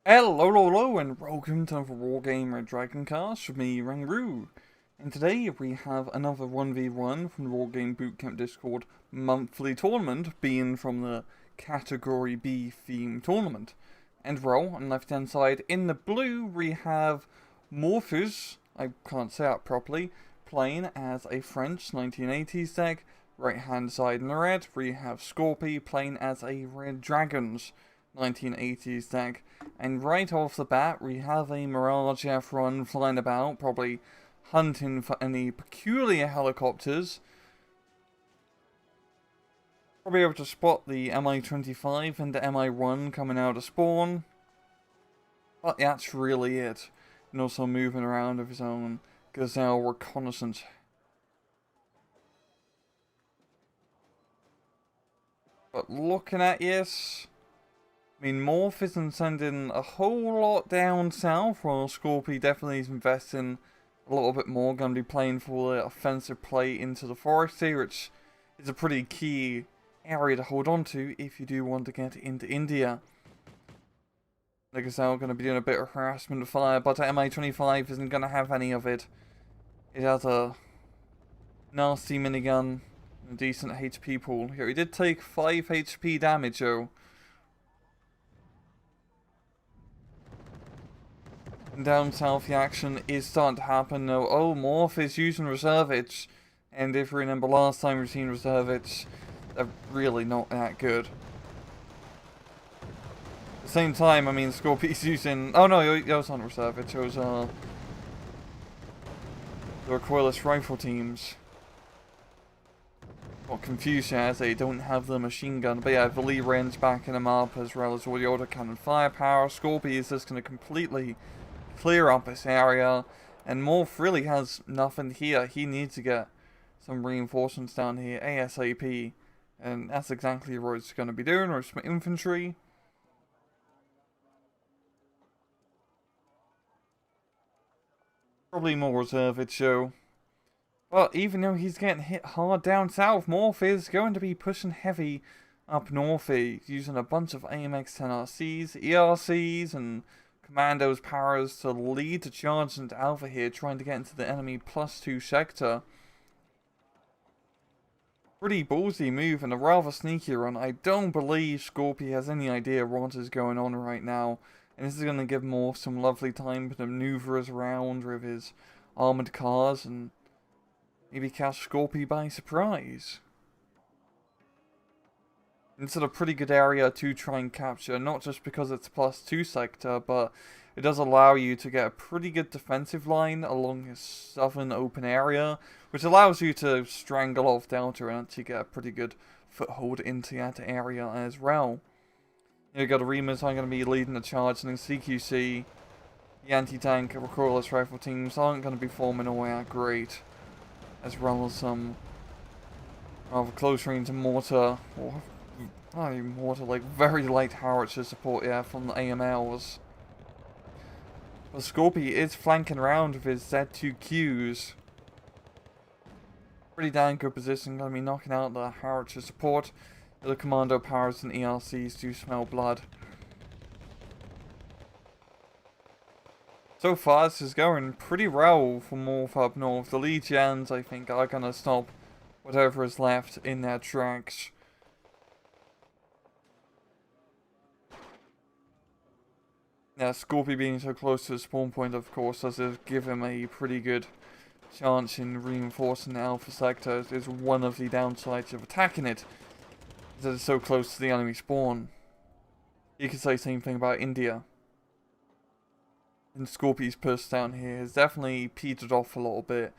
Hello, and welcome to another Wargame Red Dragon cast with me, Rangru. And today we have another 1v1 from the Wargame Bootcamp Discord monthly tournament, being from the Category B theme tournament. And on the left hand side, in the blue, we have Morfeusz, I can't say that properly, playing as a French 1980s deck. Right hand side in the red, we have Scorpi playing as a Red Dragons 1980s deck. And right off the bat, we have a Mirage F1 flying about, probably hunting for any peculiar helicopters. Probably able to spot the Mi-25 and the Mi-1 coming out of spawn. But that's really it. And also moving around with his own Gazelle reconnaissance. But looking at this, I mean, Morph isn't sending a whole lot down south, while Scorpi definitely is investing a little bit more. Going to be playing for the offensive play into the forest here, which is a pretty key area to hold on to if you do want to get into India. The Gazelle going to be doing a bit of harassment fire, but the Mi-25 isn't going to have any of it. It has a nasty minigun and a decent HP pool. Here, he did take 5 HP damage though. And down south, the action is starting to happen though. Oh, Morph is using reservage. And if you remember last time we've seen reservage, they're really not that good. At the same time, I mean, Scorpi's using... Oh no, it was on reservage. It was the recoilless rifle teams. Got confused as they don't have the machine gun. But yeah, the Lee range backing them up, as well as all the autocannon firepower. Scorpi is just going to completely clear up this area, and Morph really has nothing here. He needs to get some reinforcements down here ASAP, and that's exactly what it's going to be doing with some infantry. Probably more reservage though. But even though he's getting hit hard down south, Morph is going to be pushing heavy up north here, using a bunch of AMX-10RCs, ERCs, and Commandos powers to lead the charge into Alpha here, trying to get into the enemy +2 sector. Pretty ballsy move and a rather sneaky run. I don't believe Scorpi has any idea what is going on right now. And this is going to give Morph some lovely time to maneuver us around with his armoured cars and maybe catch Scorpi by surprise. It's a pretty good area to try and capture, not just because it's +2 sector, but it does allow you to get a pretty good defensive line along this southern open area, which allows you to strangle off Delta and actually get a pretty good foothold into that area as well. You got Arimas are going to be leading the charge, and then CQC, the anti-tank, recoilless rifle teams aren't going to be forming all that great, as well as some rather close range mortar, or not even mortar, like very light howitzer support, yeah, from the AMLs. But Scorpi is flanking around with his Z2Qs. Pretty damn good position, gonna be knocking out the howitzer support. The commando powers and ERCs do smell blood. So far, this is going pretty well for Morph up north. The Legions, I think, are gonna stop whatever is left in their tracks. Yeah, Scorpi being so close to the spawn point, of course, does give him a pretty good chance in reinforcing the Alpha sector. Is one of the downsides of attacking it, is that it's so close to the enemy spawn. You could say the same thing about India. And Scorpi's push down here has definitely petered off a little bit.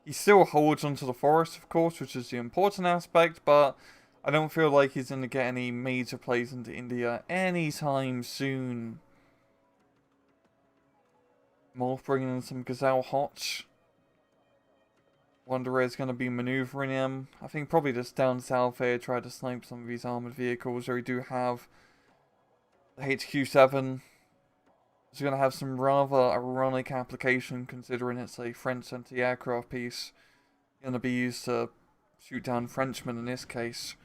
He still holds onto the forest, of course, which is the important aspect, but I don't feel like he's going to get any major plays into India anytime soon. Morph bringing in some Gazelle Hotch. Wonder where he's going to be maneuvering him. I think probably just down south here, try to snipe some of these armoured vehicles. Or we do have the HQ-7. It's going to have some rather ironic application, considering it's a French anti-aircraft piece. Going to be used to shoot down Frenchmen in this case.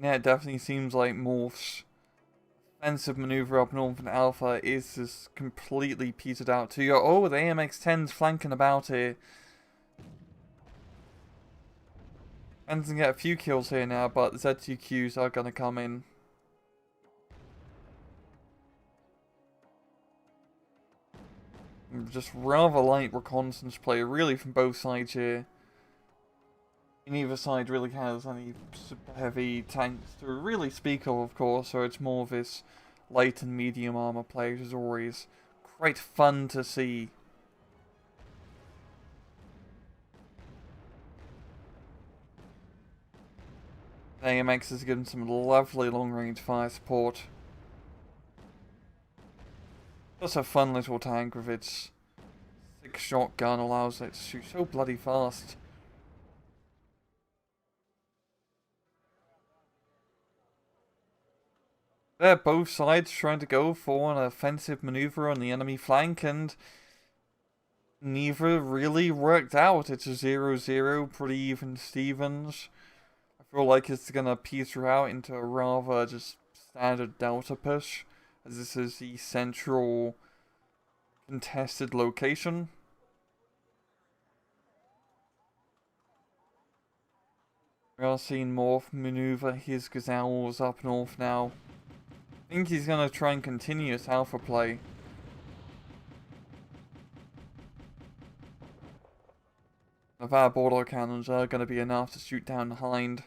Yeah, it definitely seems like Morph's offensive maneuver up north in Alpha is just completely petered out too. Oh, the AMX-10's flanking about here. And can get a few kills here now, but the Z2Qs are going to come in. Just rather light reconnaissance play, really, from both sides here. Neither side really has any super heavy tanks to really speak of course, so it's more of this light and medium armor play, which is always quite fun to see. AMX has given some lovely long-range fire support. Just a fun little tank with its 6-shot gun allows it to shoot so bloody fast. They're both sides trying to go for an offensive maneuver on the enemy flank, and neither really worked out. It's a 0-0, pretty even Stevens. I feel like it's gonna peter out into a rather just standard Delta push, as this is the central contested location. We are seeing Morph maneuver his Gazelles up north now. I think he's gonna try and continue his alpha play. The border cannons are gonna be enough to shoot down the hind.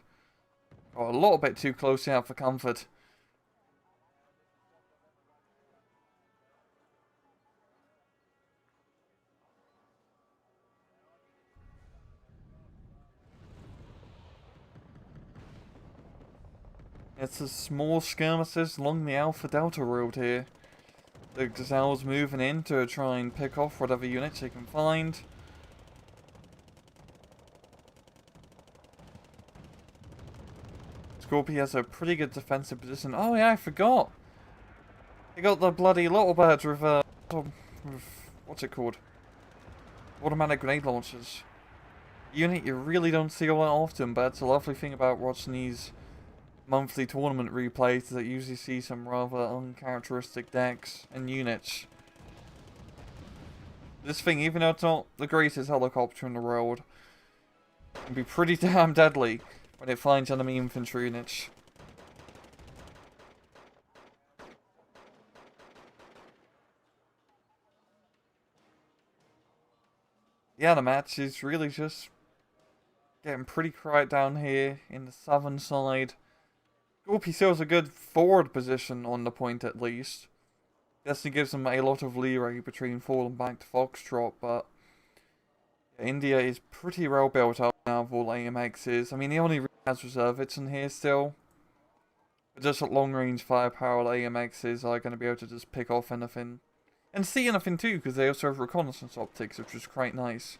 Got a little bit too close out for comfort. It's a small skirmishes along the Alpha Delta road here. The Gazelle's moving in to try and pick off whatever units they can find. Scorpi has a pretty good defensive position. Oh yeah, I forgot. They got the bloody little birds with what's it called? Automatic grenade launchers. Unit you really don't see all that often, but it's a lovely thing about watching these monthly tournament replays that usually see some rather uncharacteristic decks and units. This thing, even though it's not the greatest helicopter in the world, can be pretty damn deadly when it finds enemy infantry units. Yeah, the match is really just getting pretty quiet down here in the southern side. Scorpi still has a good forward position on the point at least. Definitely gives them a lot of leeway between falling back to Foxtrot, but yeah, India is pretty well built up now with all AMXs. I mean, he only really has reservists in here still. But just at long range firepower, AMXs are going to be able to just pick off anything. And see anything too, because they also have reconnaissance optics, which is quite nice.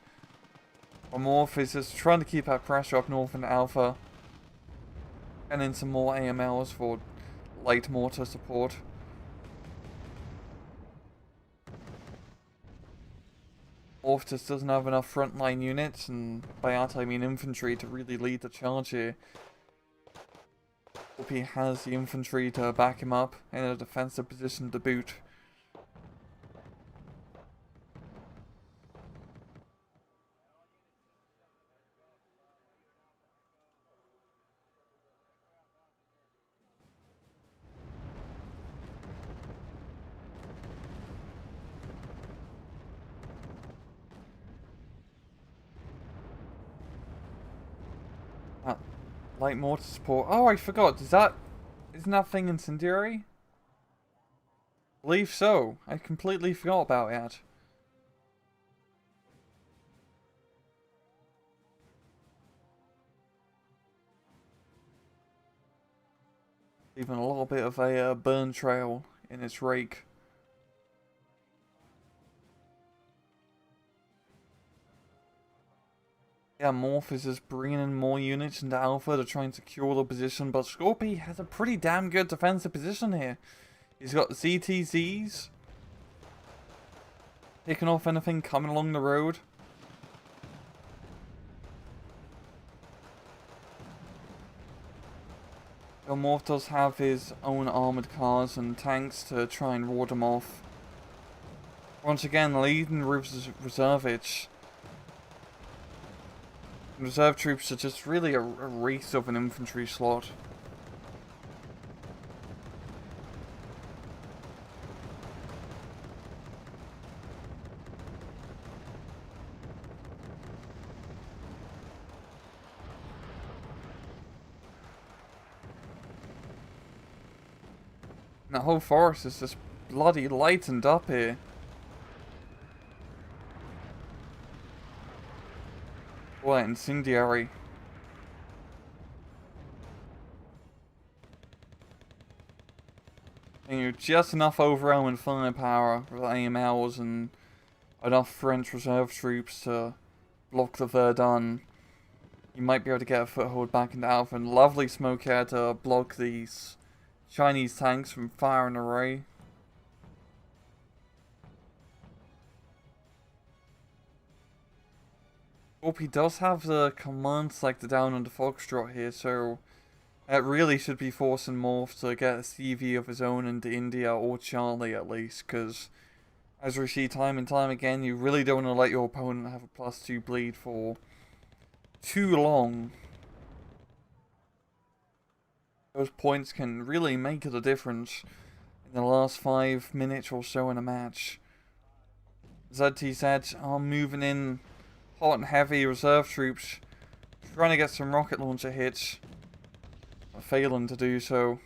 Morph is just trying to keep that pressure up north in Alpha. And then some more AMLs for light mortar support. Morph just doesn't have enough frontline units, and by that I mean infantry, to really lead the charge here. Hope he has the infantry to back him up in a defensive position to boot. Light mortar support. Oh, I forgot. Isn't that thing incendiary? I believe so. I completely forgot about it. Even a little bit of a burn trail in its rake. Yeah, Morph is just bringing in more units into Alpha to try and secure the position, but Scorpi has a pretty damn good defensive position here. He's got ZTZs picking off anything coming along the road. The Morph does have his own armoured cars and tanks to try and ward them off. Once again, leading reservage. Reserve troops are just really a race of an infantry slot. The whole forest is just bloody lightened up here. What incendiary. And you're just enough overwhelming firepower with AMLs and enough French reserve troops to block the Verdun. You might be able to get a foothold back into Alpha, and lovely smoke here to block these Chinese tanks from firing array. Scorpi does have the command selected down on the Foxtrot here, so it really should be forcing Morph to get a CV of his own into India, or Charlie at least, because as we see time and time again, you really don't want to let your opponent have a +2 bleed for too long. Those points can really make it a difference in the last 5 minutes or so in a match. ZTZ are moving in hot and heavy, reserve troops trying to get some rocket launcher hits, but failing to do so.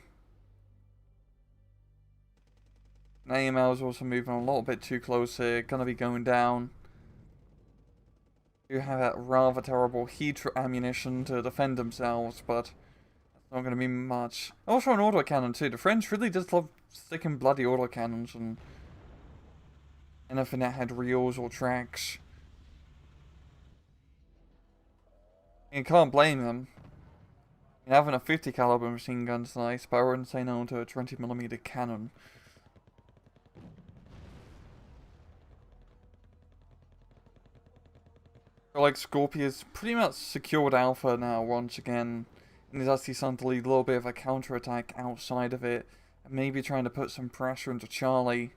And AML is also moving a little bit too close here, gonna be going down. Do have that rather terrible heat ammunition to defend themselves, but not going to be much. Also an autocannon too. The French really just love sticking bloody autocannons and anything that had reels or tracks. You can't blame them. Having a 50 caliber machine gun's nice, but I wouldn't say no to a 20mm cannon. I feel like Scorpi has pretty much secured Alpha now once again. And he's actually starting to lead a little bit of a counter-attack outside of it. And maybe trying to put some pressure into Charlie.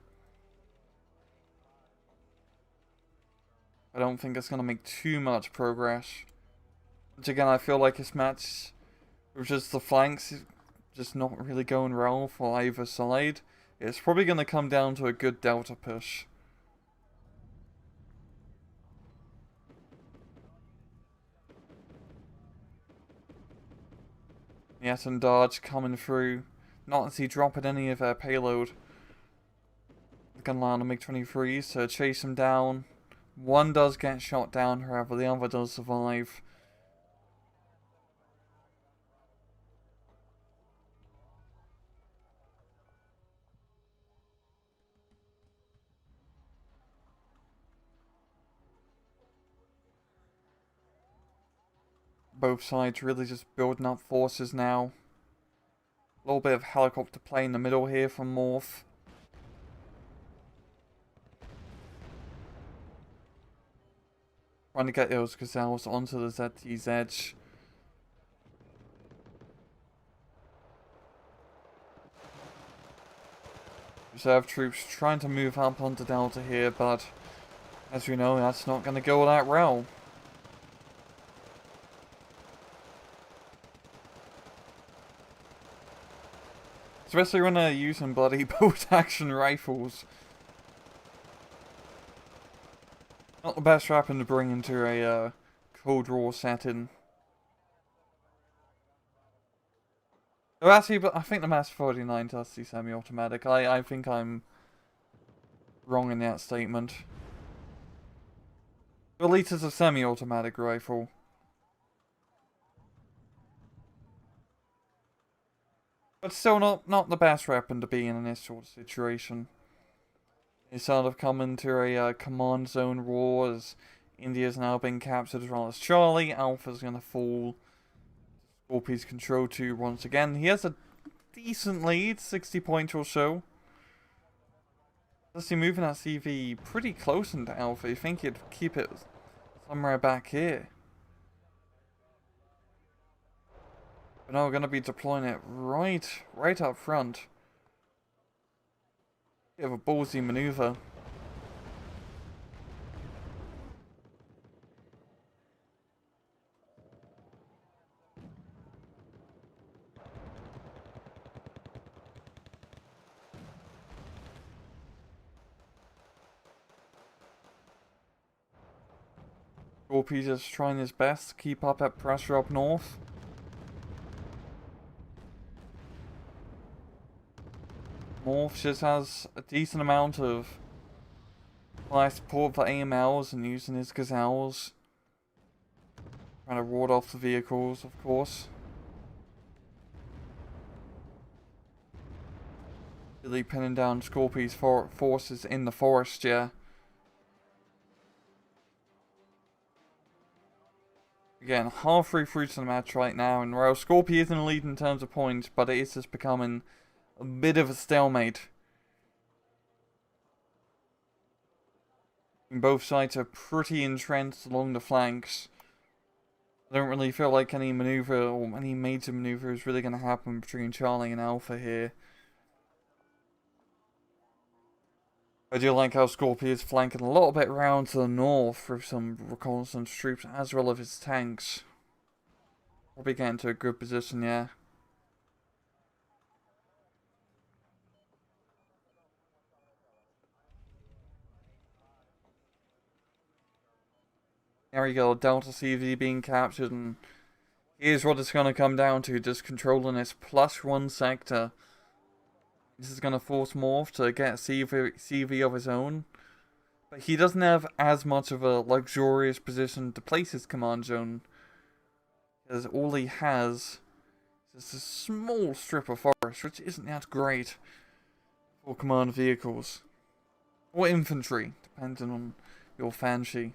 I don't think it's going to make too much progress. Which again, I feel like this match with just the flanks just not really going well for either side. It's probably going to come down to a good delta push. Yes, and Dodge coming through. Not as he dropping any of their payload. They're going to land on MiG-23s to chase him down. One does get shot down, however, the other does survive. Both sides really just building up forces now. A little bit of helicopter play in the middle here from Morph. Trying to get those gazelles onto the ZT's edge. Reserve troops trying to move up onto Delta here, but as we know, that's not going to go that well. Especially when they're using bloody bolt action rifles. Not the best weapon to bring into a Cold War setting. Oh, actually, but I think the Mass 49 does see semi-automatic. I think I'm wrong in that statement. At least it's a semi-automatic rifle. But still not the best weapon to be in this sort of situation. It's sort of coming to a command zone war as India's now been captured as well as Charlie. Alpha's going to fall. Scorpi's control 2 once again. He has a decent lead, 60 points or so. Let's see, moving that CV pretty close into Alpha. You think he'd keep it somewhere back here. But now we're going to be deploying it right up front. Bit of a ballsy maneuver. Scorpi just trying his best to keep up that pressure up north. Morph just has a decent amount of fire support for AMLs and using his gazelles. Trying to ward off the vehicles, of course. Really pinning down Scorpi's forces in the forest, yeah. Again, halfway through to the match right now, and while Scorpi is in the lead in terms of points, but it is just becoming a bit of a stalemate. And both sides are pretty entrenched along the flanks. I don't really feel like any maneuver or any major maneuver is really going to happen between Charlie and Alpha here. I do like how Scorpi is flanking a little bit round to the north with some reconnaissance troops as well as his tanks. Probably getting to a good position, yeah. There we go, Delta CV being captured, and here's what it's going to come down to, just controlling this +1 sector. This is going to force Morph to get CV of his own. But he doesn't have as much of a luxurious position to place his command zone. Because all he has is just a small strip of forest, which isn't that great for command vehicles. Or infantry, depending on your fancy.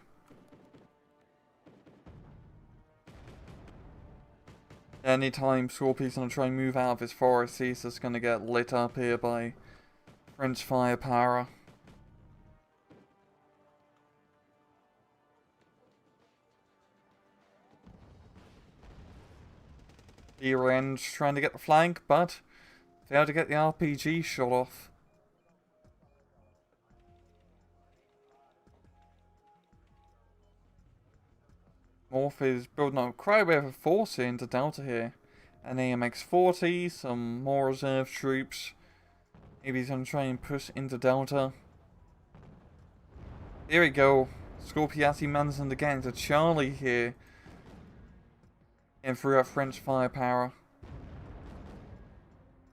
Anytime Scorpi's gonna try and move out of his forest, he's just gonna get lit up here by French firepower. The Orange trying to get the flank, but failed to get the RPG shot off. Morph is building up quite a bit of a force into Delta here. An AMX-40, some more reserve troops. Maybe he's going to try and push into Delta. Here we go. Scorpi managing to get into Charlie here. And through that French firepower.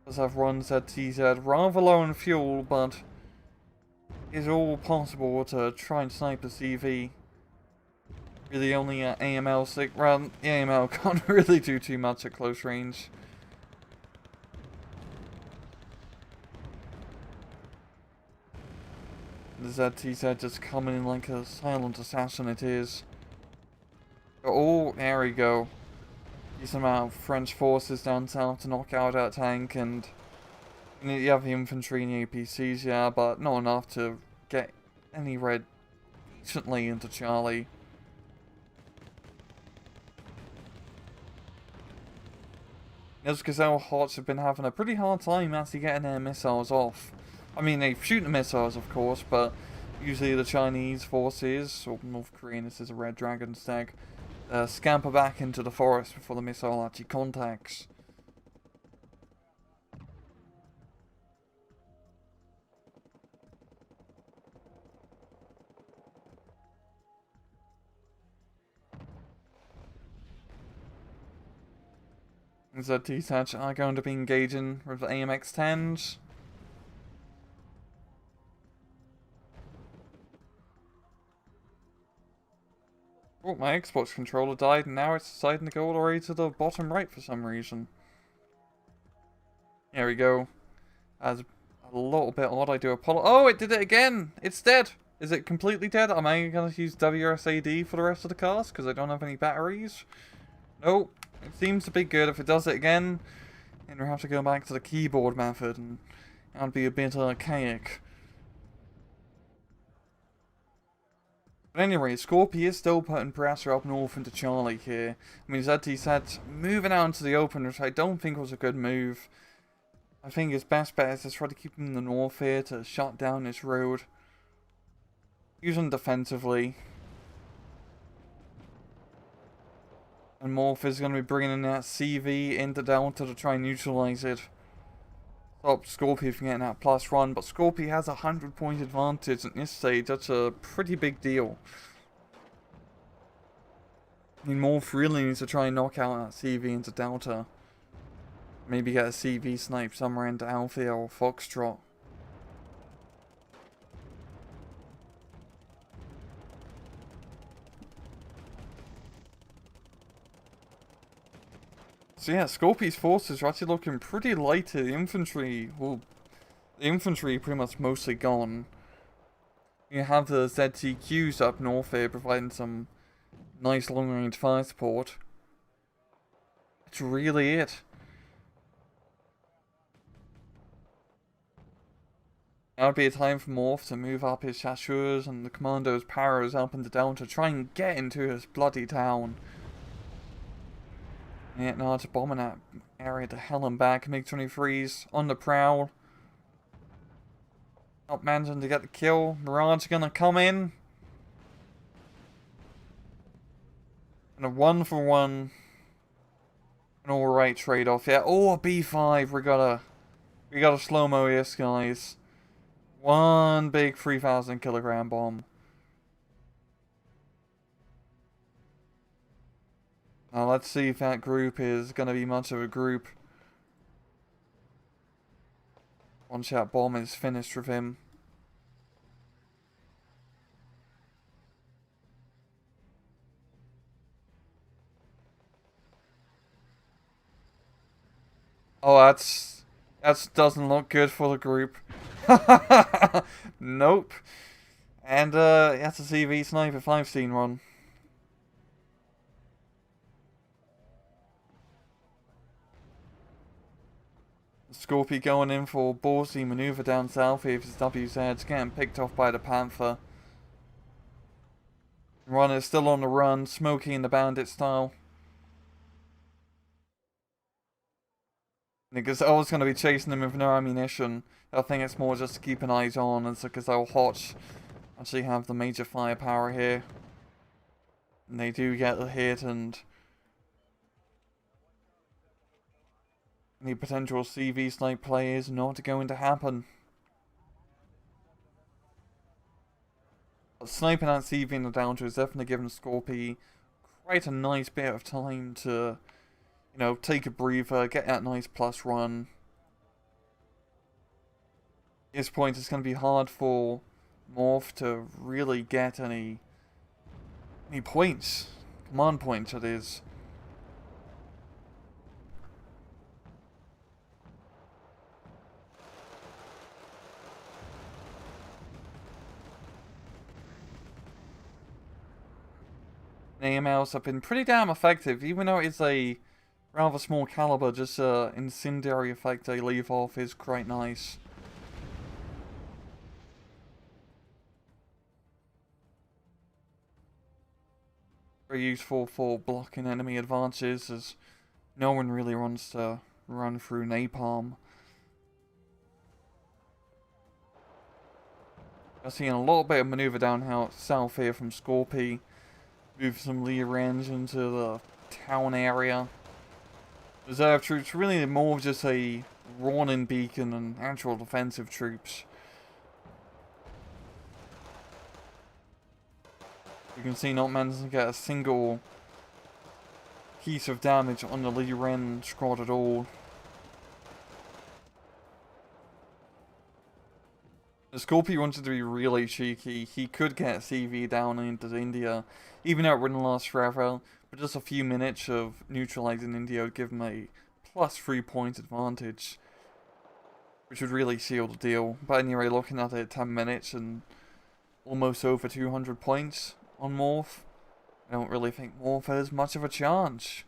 Does have one ZTZ rather low on fuel, but it's all possible to try and snipe a CV. Really only AML sick. Well, the AML can't really do too much at close range. The ZTZ just coming in like a silent assassin it is. Oh, there we go. Decent amount of French forces down south to knock out that tank, and you have the infantry and the APCs, yeah, but not enough to get any red decently into Charlie. Those Gazelle Hots have been having a pretty hard time actually getting their missiles off. I mean, they shoot the missiles, of course, but usually the Chinese forces, or North Korean, this is a Red Dragon stag, scamper back into the forest before the missile actually contacts. The T-Satch are going to be engaging with the AMX-10s. Oh, my Xbox controller died and now it's deciding to go all the way to the bottom right for some reason. There we go. That's a little bit odd, I do apologize. Oh, it did it again! It's dead! Is it completely dead? Am I going to use WSAD for the rest of the cast because I don't have any batteries? Nope. It seems to be good. If it does it again, then we'll have to go back to the keyboard method, and that'll be a bit archaic. But anyway, Scorpi is still putting pressure up north into Charlie here. I mean, ZT said moving out into the open, which I don't think was a good move. I think his best bet is to try to keep him in the north here to shut down this road. Use him defensively. And Morph is going to be bringing in that CV into Delta to try and neutralize it. Stop Scorpi from getting that +1, but Scorpi has a 100-point advantage at this stage. That's a pretty big deal. I mean, Morph really needs to try and knock out that CV into Delta. Maybe get a CV snipe somewhere into Alpha or Foxtrot. So yeah, Scorpi's forces are actually looking pretty light here. The infantry, well, the infantry pretty much mostly gone. You have the ZTQs up north here providing some nice long-range fire support. That's really it. Now would be a time for Morph to move up his chasseurs and the commandos' paras up into Delta to try and get into his bloody town. Yeah, now it's bombing that area to hell and back. MiG-23's on the prowl. Not managing to get the kill. Mirage gonna come in. And a 1-for-1. An alright trade-off. Yeah, oh, a B5. We got a slow-mo here, guys. One big 3,000 kilogram bomb. Now let's see if that group is going to be much of a group. Once that bomb is finished with him. Oh, that doesn't look good for the group. Nope. And that's a CV sniper if I've seen one. Scorpi going in for ballsy maneuver down south here for his WZ's, getting picked off by the Panther. Runner is still on the run, Smokey in the bandit style. Because I was going to be chasing them with no ammunition. I think it's more just to keep an eye on, and so because they'll Hotch actually have the major firepower here. And they do get a hit, and any potential CV snipe play is not going to happen. But sniping that CV in the downture is definitely giving Scorpi quite a nice bit of time to, you know, take a breather, get that nice plus run. At this point, it's going to be hard for Morph to really get any points. Command points, it is. AMLs have been pretty damn effective, even though it's a rather small caliber, just incendiary effect they leave off is quite nice. Very useful for blocking enemy advances, as no one really wants to run through napalm. I'm seeing a little bit of maneuver down south here from Scorpi. Move some Leorange into the town area. Reserve troops really more just a warning beacon than actual defensive troops. You can see not managing to get a single piece of damage on the Leorange squad at all. The Scorpi wanted to be really cheeky. He could get CV down into India, even though it wouldn't last forever, but just a few minutes of neutralizing India would give him a +3 point advantage, which would really seal the deal. But anyway, looking at it, 10 minutes and almost over 200 points on Morph. I don't really think Morph has much of a chance.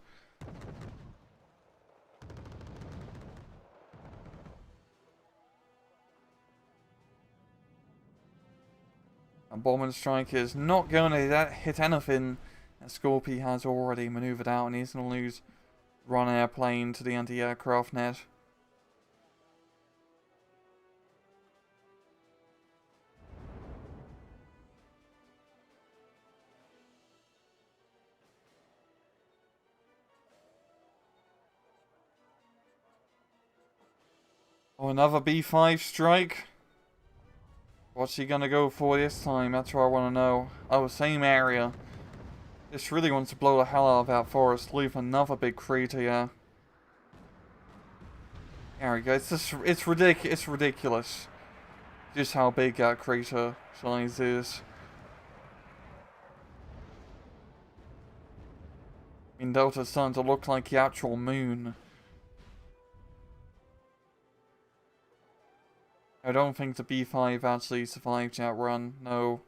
A bombing strike is not going to hit anything. And Scorpi has already maneuvered out and he's going to lose one airplane to the anti-aircraft net. Oh, another B5 strike. What's he gonna go for this time? That's what I want to know. Oh, same area. This really wants to blow the hell out of that forest. Leave another big crater, yeah. There we go. It's ridiculous. Just how big that crater size is. I mean, Delta's starting to look like the actual moon. I don't think the B5 actually survived that run, no.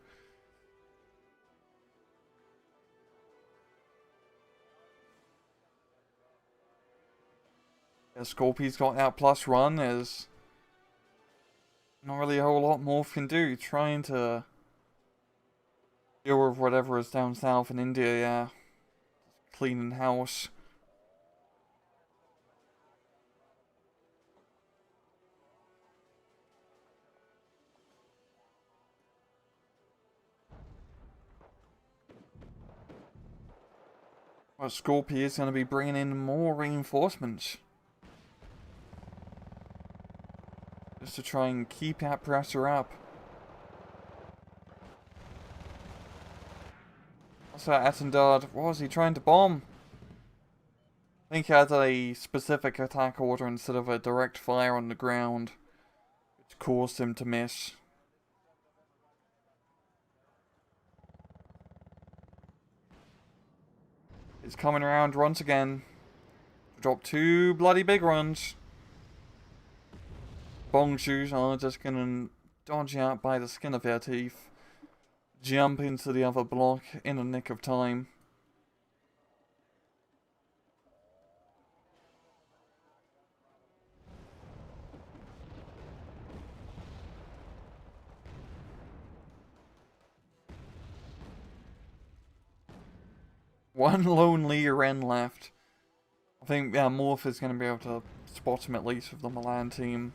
Yeah, Scorpi's got that plus run, there's not really a whole lot Morph can do, trying to deal with whatever is down south in India, yeah. Cleaning house. Well, Scorpi is going to be bringing in more reinforcements. Just to try and keep that pressure up. What's that, Attendard? What was he trying to bomb? I think he had a specific attack order instead of a direct fire on the ground, which caused him to miss. It's coming around once again. Drop 2 bloody big runs. Bongshoes are just gonna dodge out by the skin of their teeth. Jump into the other block in the nick of time. One lonely Ren left. I think, yeah, Morph is going to be able to spot him at least with the Milan team.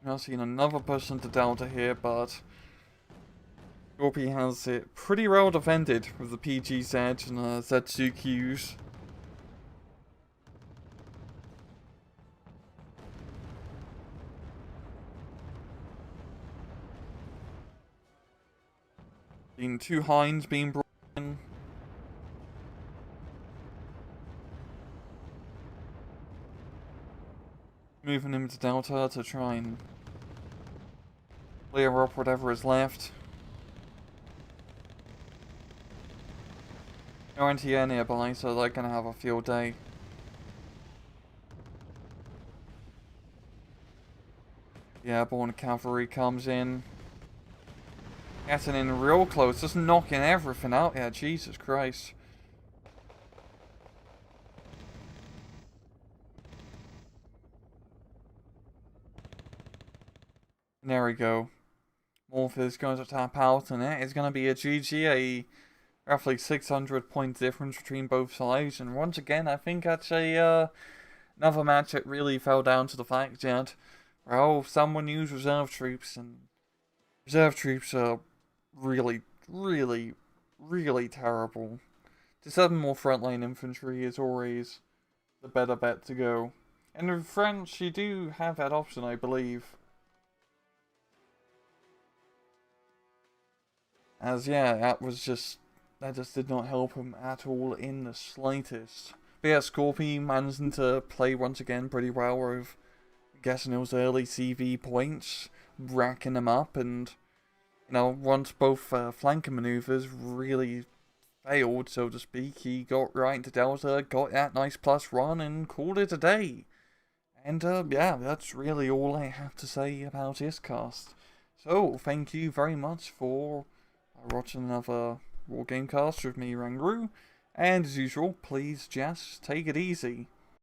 Now seeing another push into Delta here, but Scorpi has it pretty well defended with the PGZ and Z2Qs. Seen 2 Hinds being brought in. Moving him to Delta to try and clear up whatever is left. No anti-air nearby, so they're gonna have a field day. The airborne cavalry comes in. Getting in real close, just knocking everything out here, Jesus Christ. And there we go. Morph is going to tap out, and it is going to be a GG, a roughly 600 point difference between both sides. And once again, I think that's a another match that really fell down to the fact that, well, someone used reserve troops, and reserve troops are really terrible. Just having more frontline infantry is always the better bet to go. And with French, you do have that option, I believe. As yeah, that just did not help him at all in the slightest. But yeah, Scorpi managing to play once again pretty well with getting those early CV points, racking them up, and you know, once both flanking maneuvers really failed, so to speak, he got right into Delta, got that nice plus run, and called it a day. And yeah, that's really all I have to say about this cast. So, thank you very much for watching another Wargame cast with me, Rangru. And as usual, please just take it easy.